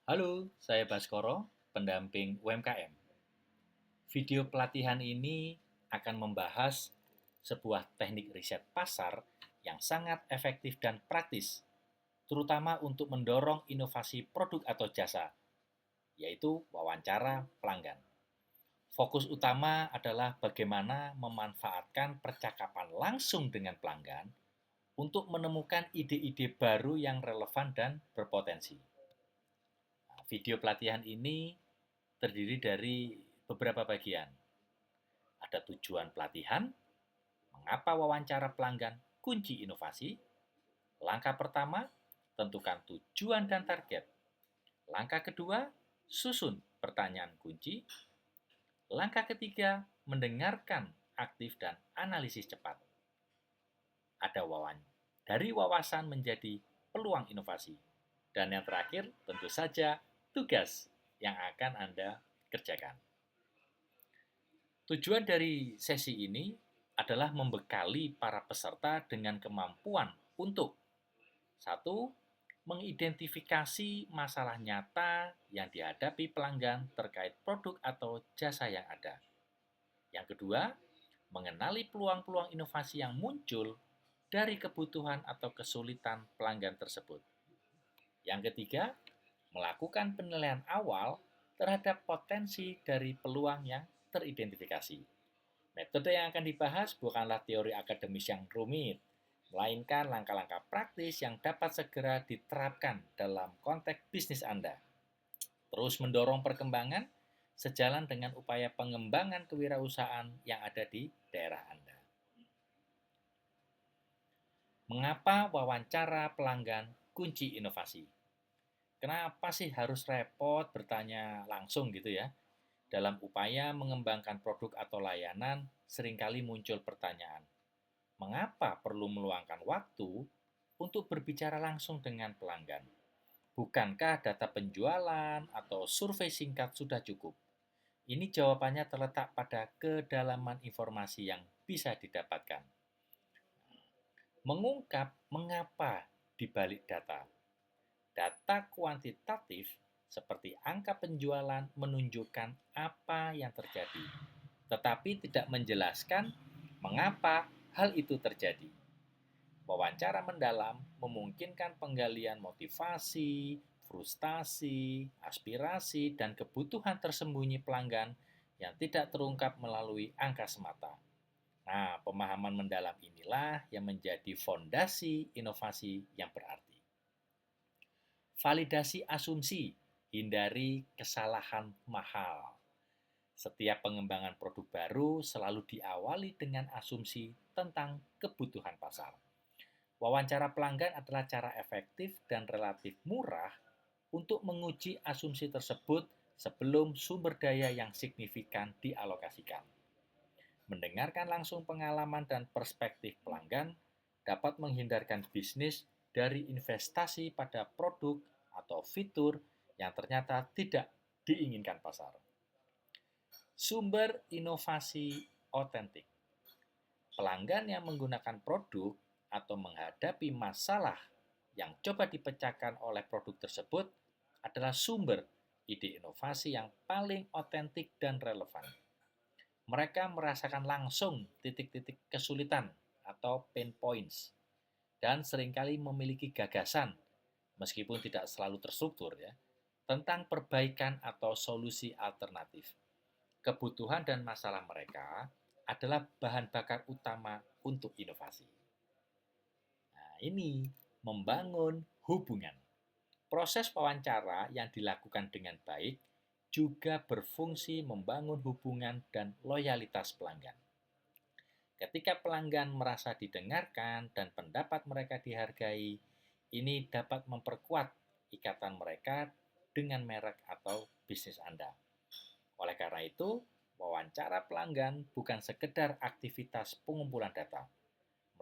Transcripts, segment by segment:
Halo, saya Baskoro, pendamping UMKM. Video pelatihan ini akan membahas sebuah teknik riset pasar yang sangat efektif dan praktis, terutama untuk mendorong inovasi produk atau jasa, yaitu wawancara pelanggan. Fokus utama adalah bagaimana memanfaatkan percakapan langsung dengan pelanggan untuk menemukan ide-ide baru yang relevan dan berpotensi. Video pelatihan ini terdiri dari beberapa bagian. Ada tujuan pelatihan, mengapa wawancara pelanggan kunci inovasi. Langkah pertama, tentukan tujuan dan target. Langkah kedua, susun pertanyaan kunci. Langkah ketiga, mendengarkan aktif dan analisis cepat. Ada dari wawasan menjadi peluang inovasi. Dan yang terakhir, tentu saja tugas yang akan Anda kerjakan. Tujuan dari sesi ini adalah membekali para peserta dengan kemampuan untuk satu, mengidentifikasi masalah nyata yang dihadapi pelanggan terkait produk atau jasa yang ada. Yang kedua, mengenali peluang-peluang inovasi yang muncul dari kebutuhan atau kesulitan pelanggan tersebut. Yang ketiga, melakukan penilaian awal terhadap potensi dari peluang yang teridentifikasi. Metode yang akan dibahas bukanlah teori akademis yang rumit, melainkan langkah-langkah praktis yang dapat segera diterapkan dalam konteks bisnis Anda. Terus mendorong perkembangan sejalan dengan upaya pengembangan kewirausahaan yang ada di daerah Anda. Mengapa wawancara pelanggan kunci inovasi? Kenapa sih harus repot bertanya langsung gitu ya? Dalam upaya mengembangkan produk atau layanan, seringkali muncul pertanyaan, mengapa perlu meluangkan waktu untuk berbicara langsung dengan pelanggan? Bukankah data penjualan atau survei singkat sudah cukup? Ini jawabannya terletak pada kedalaman informasi yang bisa didapatkan. Mengungkap mengapa di balik data. Data kuantitatif seperti angka penjualan menunjukkan apa yang terjadi, tetapi tidak menjelaskan mengapa hal itu terjadi. Wawancara mendalam memungkinkan penggalian motivasi, frustasi, aspirasi, dan kebutuhan tersembunyi pelanggan yang tidak terungkap melalui angka semata. Nah, pemahaman mendalam inilah yang menjadi fondasi inovasi yang berarti. Validasi asumsi, hindari kesalahan mahal. Setiap pengembangan produk baru selalu diawali dengan asumsi tentang kebutuhan pasar. Wawancara pelanggan adalah cara efektif dan relatif murah untuk menguji asumsi tersebut sebelum sumber daya yang signifikan dialokasikan. Mendengarkan langsung pengalaman dan perspektif pelanggan dapat menghindarkan bisnis dari investasi pada produk atau fitur yang ternyata tidak diinginkan pasar. Sumber inovasi otentik. Pelanggan yang menggunakan produk atau menghadapi masalah yang coba dipecahkan oleh produk tersebut adalah sumber ide inovasi yang paling otentik dan relevan. Mereka merasakan langsung titik-titik kesulitan atau pain points dan seringkali memiliki gagasan, meskipun tidak selalu terstruktur ya, tentang perbaikan atau solusi alternatif. Kebutuhan dan masalah mereka adalah bahan bakar utama untuk inovasi. Nah, ini membangun hubungan. Proses wawancara yang dilakukan dengan baik juga berfungsi membangun hubungan dan loyalitas pelanggan. Ketika pelanggan merasa didengarkan dan pendapat mereka dihargai, ini dapat memperkuat ikatan mereka dengan merek atau bisnis Anda. Oleh karena itu, wawancara pelanggan bukan sekedar aktivitas pengumpulan data,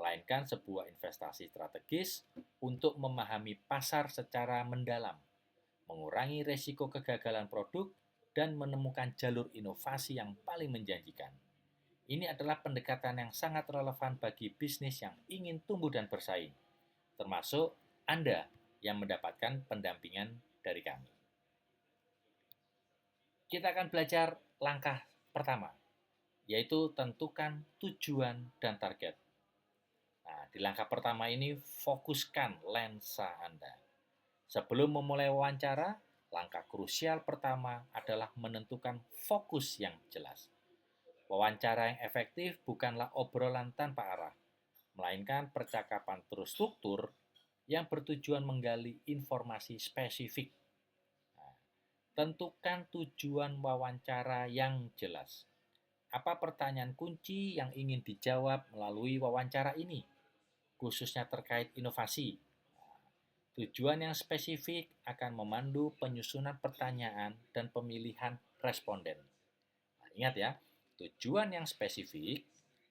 melainkan sebuah investasi strategis untuk memahami pasar secara mendalam, mengurangi resiko kegagalan produk, dan menemukan jalur inovasi yang paling menjanjikan. Ini adalah pendekatan yang sangat relevan bagi bisnis yang ingin tumbuh dan bersaing, termasuk Anda yang mendapatkan pendampingan dari kami. Kita akan belajar langkah pertama, yaitu tentukan tujuan dan target. Nah, di langkah pertama ini fokuskan lensa Anda. Sebelum memulai wawancara, langkah krusial pertama adalah menentukan fokus yang jelas. Wawancara yang efektif bukanlah obrolan tanpa arah, melainkan percakapan terstruktur yang bertujuan menggali informasi spesifik. Nah, tentukan tujuan wawancara yang jelas. Apa pertanyaan kunci yang ingin dijawab melalui wawancara ini, khususnya terkait inovasi? Tujuan yang spesifik akan memandu penyusunan pertanyaan dan pemilihan responden. Nah, ingat ya, tujuan yang spesifik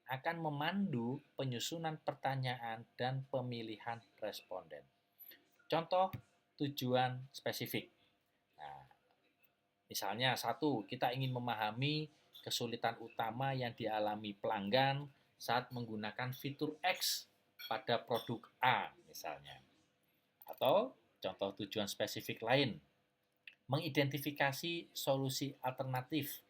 akan memandu penyusunan pertanyaan dan pemilihan responden. Contoh tujuan spesifik. Nah, misalnya satu, kita ingin memahami kesulitan utama yang dialami pelanggan saat menggunakan fitur X pada produk A misalnya. Atau contoh tujuan spesifik lain, mengidentifikasi solusi alternatif,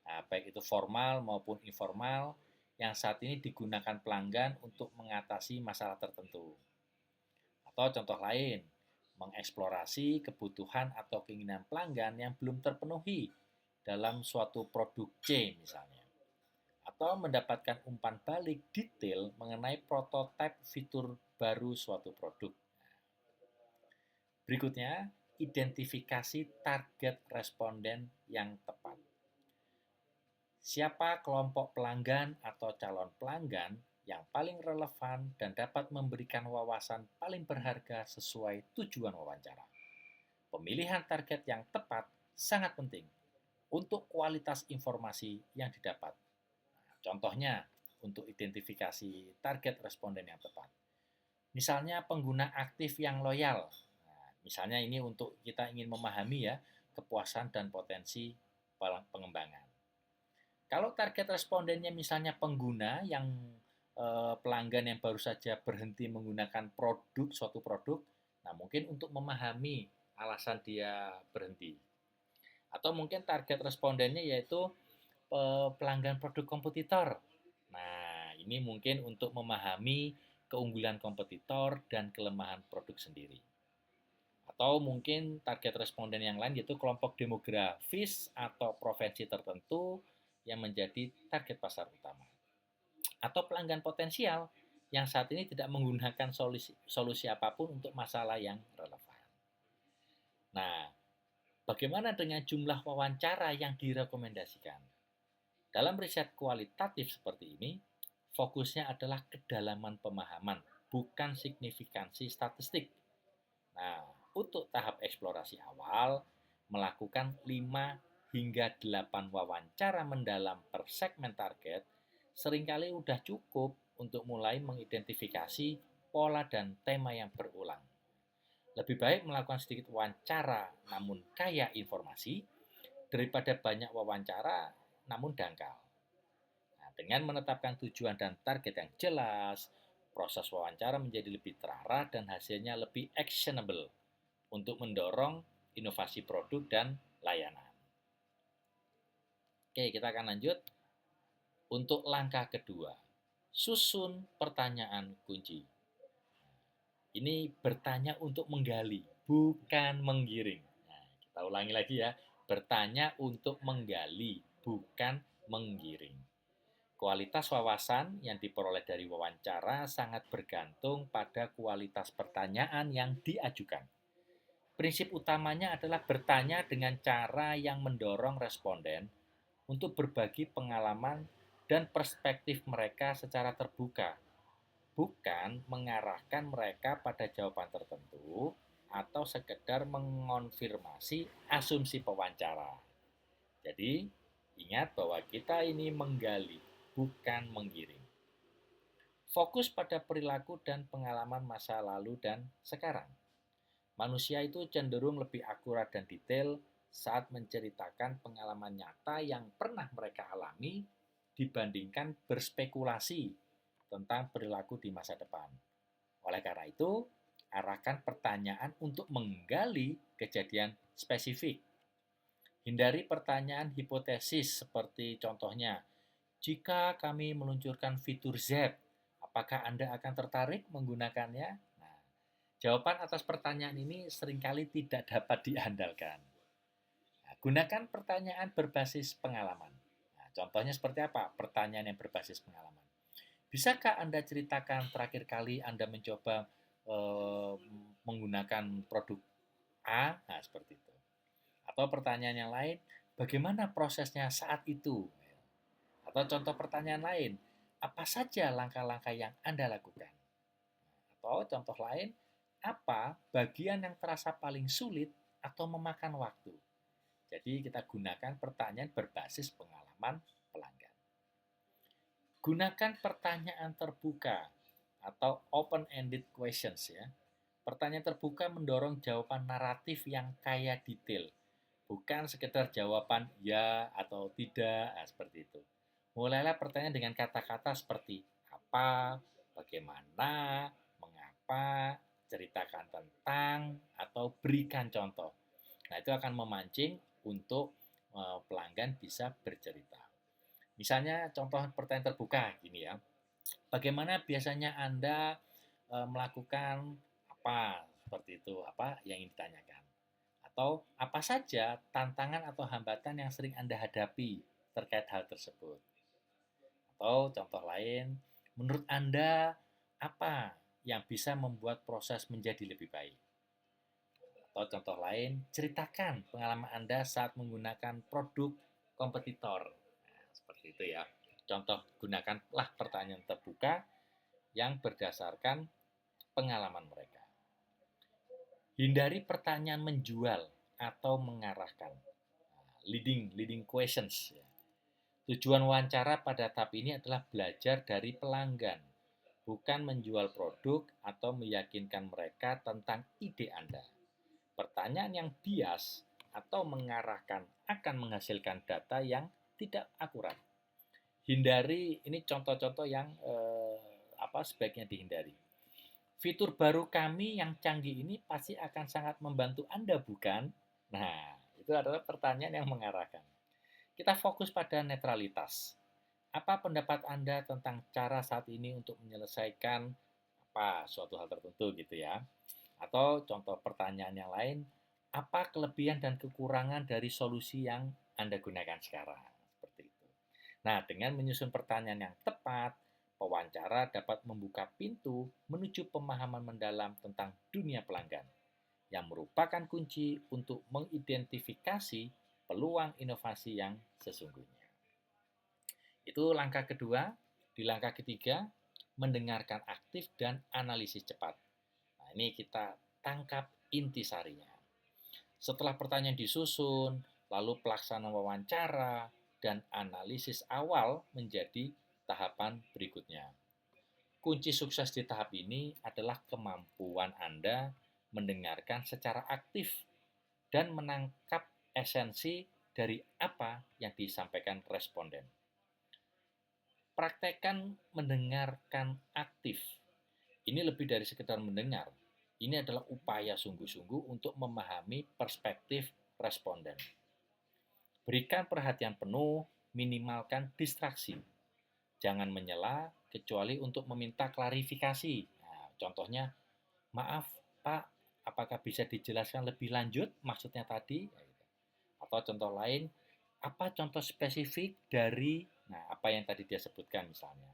nah, baik itu formal maupun informal, yang saat ini digunakan pelanggan untuk mengatasi masalah tertentu. Atau contoh lain, mengeksplorasi kebutuhan atau keinginan pelanggan yang belum terpenuhi dalam suatu produk C misalnya. Atau mendapatkan umpan balik detail mengenai prototipe fitur baru suatu produk. Berikutnya, identifikasi target responden yang tepat. Siapa kelompok pelanggan atau calon pelanggan yang paling relevan dan dapat memberikan wawasan paling berharga sesuai tujuan wawancara. Pemilihan target yang tepat sangat penting untuk kualitas informasi yang didapat. Nah, contohnya, untuk identifikasi target responden yang tepat. Misalnya pengguna aktif yang loyal. Nah, misalnya ini untuk kita ingin memahami ya kepuasan dan potensi pengembangan. Kalau target respondennya misalnya pengguna yang pelanggan yang baru saja berhenti menggunakan suatu produk, nah mungkin untuk memahami alasan dia berhenti. Atau mungkin target respondennya yaitu pelanggan produk kompetitor. Nah, ini mungkin untuk memahami keunggulan kompetitor dan kelemahan produk sendiri. Atau mungkin target responden yang lain yaitu kelompok demografis atau profesi tertentu yang menjadi target pasar utama. Atau pelanggan potensial yang saat ini tidak menggunakan solusi apapun untuk masalah yang relevan. Nah, bagaimana dengan jumlah wawancara yang direkomendasikan? Dalam riset kualitatif seperti ini, fokusnya adalah kedalaman pemahaman, bukan signifikansi statistik. Nah, untuk tahap eksplorasi awal, melakukan 5 hingga 8 wawancara mendalam per segmen target seringkali udah cukup untuk mulai mengidentifikasi pola dan tema yang berulang. Lebih baik melakukan sedikit wawancara namun kaya informasi daripada banyak wawancara namun dangkal. Nah, dengan menetapkan tujuan dan target yang jelas, proses wawancara menjadi lebih terarah dan hasilnya lebih actionable untuk mendorong inovasi produk dan layanan. Oke, kita akan lanjut. Untuk langkah kedua, susun pertanyaan kunci. Ini bertanya untuk menggali, bukan menggiring. Nah, kita ulangi lagi ya. Bertanya untuk menggali, bukan menggiring. Kualitas wawasan yang diperoleh dari wawancara sangat bergantung pada kualitas pertanyaan yang diajukan. Prinsip utamanya adalah bertanya dengan cara yang mendorong responden untuk berbagi pengalaman dan perspektif mereka secara terbuka, bukan mengarahkan mereka pada jawaban tertentu atau sekedar mengonfirmasi asumsi pewawancara. Jadi, ingat bahwa kita ini menggali, bukan menggiring. Fokus pada perilaku dan pengalaman masa lalu dan sekarang. Manusia itu cenderung lebih akurat dan detail saat menceritakan pengalaman nyata yang pernah mereka alami dibandingkan berspekulasi tentang perilaku di masa depan. Oleh karena itu, arahkan pertanyaan untuk menggali kejadian spesifik. Hindari pertanyaan hipotesis seperti contohnya, jika kami meluncurkan fitur Z, apakah Anda akan tertarik menggunakannya? Nah, jawaban atas pertanyaan ini seringkali tidak dapat diandalkan. Nah, gunakan pertanyaan berbasis pengalaman. Nah, contohnya seperti apa? Pertanyaan yang berbasis pengalaman. Bisakah Anda ceritakan terakhir kali Anda mencoba menggunakan produk A? Nah, seperti itu. Atau pertanyaan yang lain, bagaimana prosesnya saat itu? Atau contoh pertanyaan lain, apa saja langkah-langkah yang Anda lakukan? Atau contoh lain, apa bagian yang terasa paling sulit atau memakan waktu? Jadi kita gunakan pertanyaan berbasis pengalaman pelanggan. Gunakan pertanyaan terbuka atau open-ended questions ya. Pertanyaan terbuka mendorong jawaban naratif yang kaya detail, bukan sekedar jawaban ya atau tidak, nah, seperti itu. Mulailah pertanyaan dengan kata-kata seperti apa, bagaimana, mengapa, ceritakan tentang, atau berikan contoh. Nah, itu akan memancing untuk pelanggan bisa bercerita. Misalnya contoh pertanyaan terbuka gini ya. Bagaimana biasanya Anda melakukan apa seperti itu, apa yang ingin ditanyakan? Atau apa saja tantangan atau hambatan yang sering Anda hadapi terkait hal tersebut? Atau contoh lain, menurut Anda apa yang bisa membuat proses menjadi lebih baik? Atau contoh lain, ceritakan pengalaman Anda saat menggunakan produk kompetitor. Nah, seperti itu ya. Contoh, gunakanlah pertanyaan terbuka yang berdasarkan pengalaman mereka. Hindari pertanyaan menjual atau mengarahkan. Leading questions. Tujuan wawancara pada tahap ini adalah belajar dari pelanggan, bukan menjual produk atau meyakinkan mereka tentang ide Anda. Pertanyaan yang bias atau mengarahkan akan menghasilkan data yang tidak akurat. Hindari, ini contoh-contoh yang sebaiknya dihindari. Fitur baru kami yang canggih ini pasti akan sangat membantu Anda, bukan? Nah, itu adalah pertanyaan yang mengarahkan. Kita fokus pada netralitas. Apa pendapat Anda tentang cara saat ini untuk menyelesaikan suatu hal tertentu gitu ya? Atau contoh pertanyaan yang lain, apa kelebihan dan kekurangan dari solusi yang Anda gunakan sekarang? Seperti itu. Nah, dengan menyusun pertanyaan yang tepat, pewawancara dapat membuka pintu menuju pemahaman mendalam tentang dunia pelanggan, yang merupakan kunci untuk mengidentifikasi peluang inovasi yang sesungguhnya. Itu langkah kedua. Di langkah ketiga, mendengarkan aktif dan analisis cepat. Nah, ini kita tangkap intisarinya. Setelah pertanyaan disusun, lalu pelaksanaan wawancara, dan analisis awal menjadi tahapan berikutnya. Kunci sukses di tahap ini adalah kemampuan Anda mendengarkan secara aktif dan menangkap esensi dari apa yang disampaikan responden. Praktekkan mendengarkan aktif. Ini lebih dari sekedar mendengar. Ini adalah upaya sungguh-sungguh untuk memahami perspektif responden. Berikan perhatian penuh, minimalkan distraksi. Jangan menyela kecuali untuk meminta klarifikasi. Nah, contohnya, maaf Pak, apakah bisa dijelaskan lebih lanjut maksudnya tadi? Atau contoh lain, apa contoh spesifik dari apa yang tadi dia sebutkan misalnya.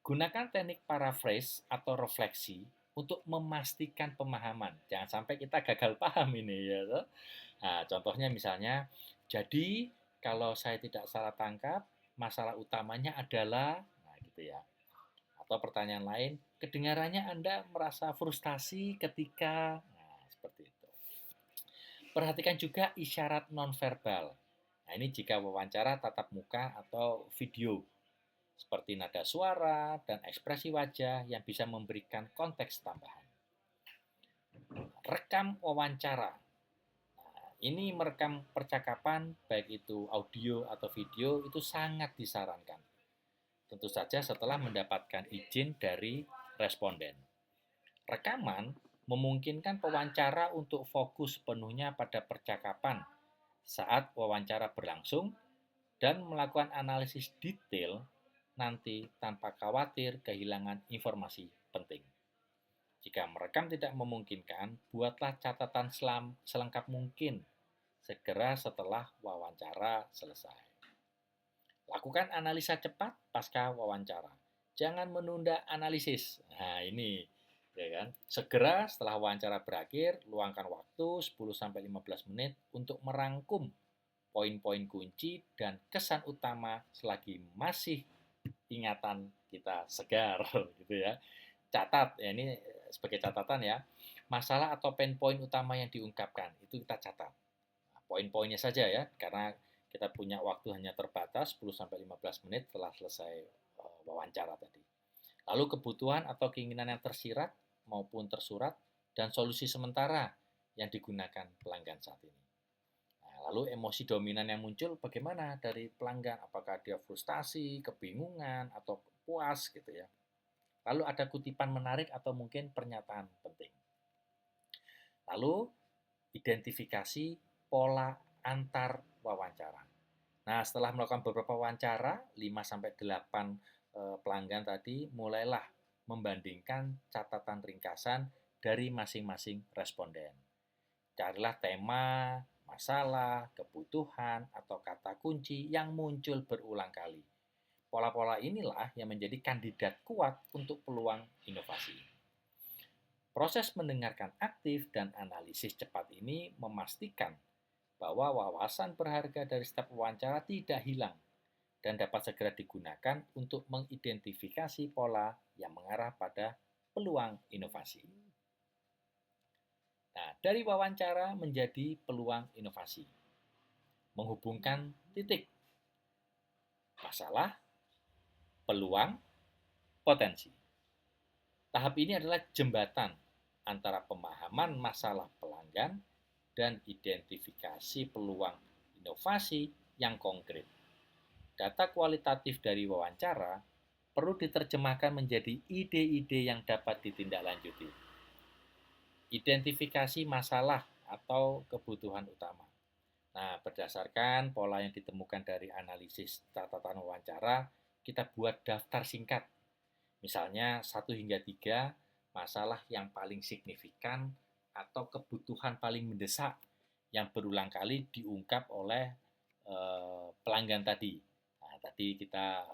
Gunakan teknik paraphrase atau refleksi untuk memastikan pemahaman. Jangan sampai kita gagal paham ini ya. Nah, contohnya misalnya, jadi kalau saya tidak salah tangkap, masalah utamanya adalah, nah gitu ya. Atau pertanyaan lain, kedengarannya Anda merasa frustasi ketika, nah seperti itu. Perhatikan juga isyarat nonverbal. Nah, ini jika wawancara tatap muka atau video, seperti nada suara dan ekspresi wajah yang bisa memberikan konteks tambahan. Rekam wawancara. Nah, ini merekam percakapan, baik itu audio atau video, itu sangat disarankan. Tentu saja setelah mendapatkan izin dari responden. Rekaman memungkinkan pewawancara untuk fokus penuhnya pada percakapan Saat wawancara berlangsung dan melakukan analisis detail nanti tanpa khawatir kehilangan informasi penting. Jika merekam tidak memungkinkan, buatlah catatan selengkap mungkin segera setelah wawancara selesai. Lakukan analisa cepat pasca wawancara. Jangan menunda analisis. Nah, ini ya kan. Segera setelah wawancara berakhir, luangkan waktu 10-15 menit untuk merangkum poin-poin kunci dan kesan utama selagi masih ingatan kita segar gitu ya. Catat, ya ini sebagai catatan ya. Masalah atau pain point utama yang diungkapkan itu kita catat. Nah, poin-poinnya saja ya, karena kita punya waktu hanya terbatas 10-15 menit setelah selesai wawancara tadi. Lalu kebutuhan atau keinginan yang tersirat maupun tersurat dan solusi sementara yang digunakan pelanggan saat ini. Nah, lalu emosi dominan yang muncul bagaimana dari pelanggan? Apakah dia frustasi, kebingungan, atau puas gitu ya? Lalu ada kutipan menarik atau mungkin pernyataan penting. Lalu identifikasi pola antar wawancara. Nah, setelah melakukan beberapa wawancara, 5-8 pelanggan tadi, mulailah membandingkan catatan ringkasan dari masing-masing responden. Carilah tema, masalah, kebutuhan, atau kata kunci yang muncul berulang kali. Pola-pola inilah yang menjadi kandidat kuat untuk peluang inovasi. Proses mendengarkan aktif dan analisis cepat ini memastikan bahwa wawasan berharga dari setiap wawancara tidak hilang dan dapat segera digunakan untuk mengidentifikasi pola yang mengarah pada peluang inovasi. Nah, dari wawancara menjadi peluang inovasi. Menghubungkan titik masalah, peluang, potensi. Tahap ini adalah jembatan antara pemahaman masalah pelanggan dan identifikasi peluang inovasi yang konkret. Data kualitatif dari wawancara perlu diterjemahkan menjadi ide-ide yang dapat ditindaklanjuti. Identifikasi masalah atau kebutuhan utama. Nah, berdasarkan pola yang ditemukan dari analisis catatan wawancara, kita buat daftar singkat. Misalnya 1 hingga 3 masalah yang paling signifikan atau kebutuhan paling mendesak yang berulang kali diungkap oleh pelanggan tadi. Nah, tadi kita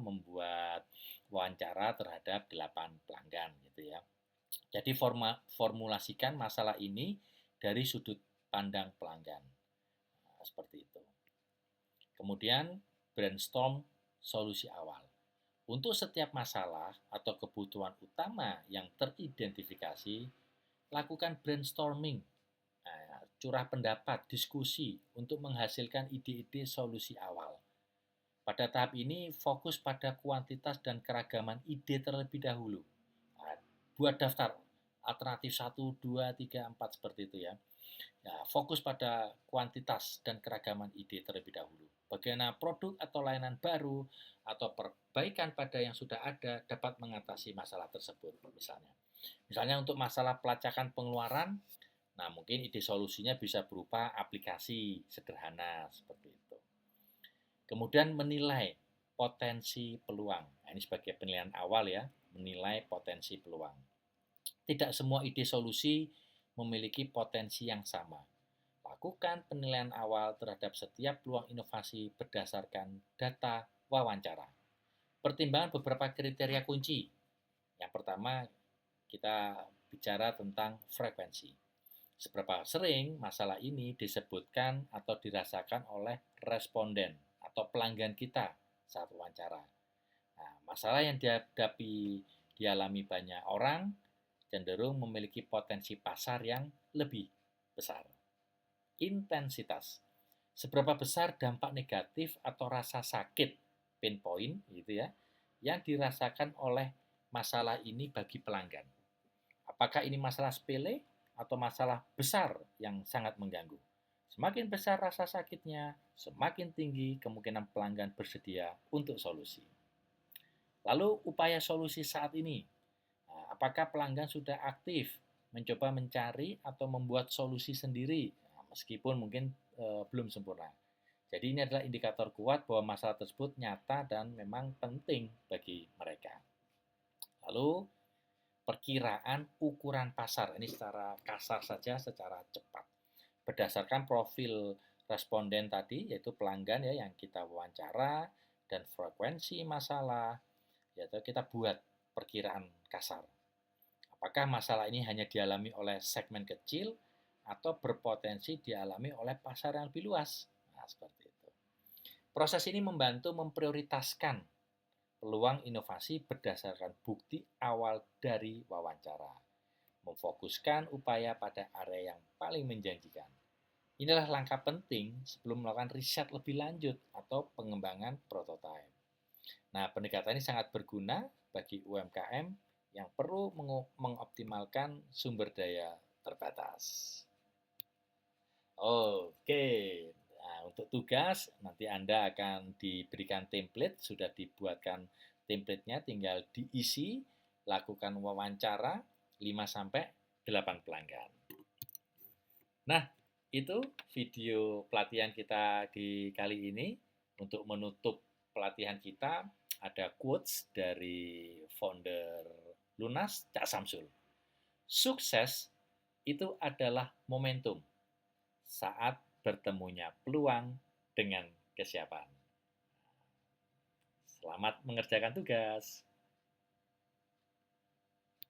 membuat wawancara terhadap 8 pelanggan gitu ya. Jadi formulasikan masalah ini dari sudut pandang pelanggan. Nah, seperti itu. Kemudian brainstorm solusi awal. Untuk setiap masalah atau kebutuhan utama yang teridentifikasi, lakukan brainstorming, curah pendapat, diskusi untuk menghasilkan ide-ide solusi awal. Pada tahap ini, fokus pada kuantitas dan keragaman ide terlebih dahulu. Nah, buat daftar alternatif 1, 2, 3, 4 seperti itu ya. Nah, fokus pada kuantitas dan keragaman ide terlebih dahulu. Bagaimana produk atau layanan baru atau perbaikan pada yang sudah ada dapat mengatasi masalah tersebut misalnya. Misalnya untuk masalah pelacakan pengeluaran, nah mungkin ide solusinya bisa berupa aplikasi sederhana seperti itu. Kemudian menilai potensi peluang. Nah, ini sebagai penilaian awal ya, menilai potensi peluang. Tidak semua ide solusi memiliki potensi yang sama. Lakukan penilaian awal terhadap setiap peluang inovasi berdasarkan data wawancara. Pertimbangan beberapa kriteria kunci. Yang pertama, kita bicara tentang frekuensi. Seberapa sering masalah ini disebutkan atau dirasakan oleh responden atau pelanggan kita saat wawancara. Nah, masalah yang dialami banyak orang cenderung memiliki potensi pasar yang lebih besar. Intensitas. Seberapa besar dampak negatif atau rasa sakit, pain point gitu ya, yang dirasakan oleh masalah ini bagi pelanggan. Apakah ini masalah sepele atau masalah besar yang sangat mengganggu? Semakin besar rasa sakitnya, semakin tinggi kemungkinan pelanggan bersedia untuk solusi. Lalu upaya solusi saat ini. Nah, apakah pelanggan sudah aktif mencoba mencari atau membuat solusi sendiri? Nah, meskipun mungkin belum sempurna. Jadi ini adalah indikator kuat bahwa masalah tersebut nyata dan memang penting bagi mereka. Lalu perkiraan ukuran pasar, ini secara kasar saja, secara cepat. Berdasarkan profil responden tadi, yaitu pelanggan ya yang kita wawancara, dan frekuensi masalah, yaitu kita buat perkiraan kasar. Apakah masalah ini hanya dialami oleh segmen kecil atau berpotensi dialami oleh pasar yang lebih luas? Nah, seperti itu. Proses ini membantu memprioritaskan peluang inovasi berdasarkan bukti awal dari wawancara, memfokuskan upaya pada area yang paling menjanjikan. Inilah langkah penting sebelum melakukan riset lebih lanjut atau pengembangan prototipe. Nah, pendekatan ini sangat berguna bagi UMKM yang perlu mengoptimalkan sumber daya terbatas. Oke, nah, untuk tugas nanti Anda akan diberikan template, sudah dibuatkan template-nya, tinggal diisi, lakukan wawancara 5-8 pelanggan. Nah, itu video pelatihan kita di kali ini. Untuk menutup pelatihan kita, ada quotes dari founder Lunas, Cak Samsul. Sukses itu adalah momentum saat bertemunya peluang dengan kesiapan. Selamat mengerjakan tugas.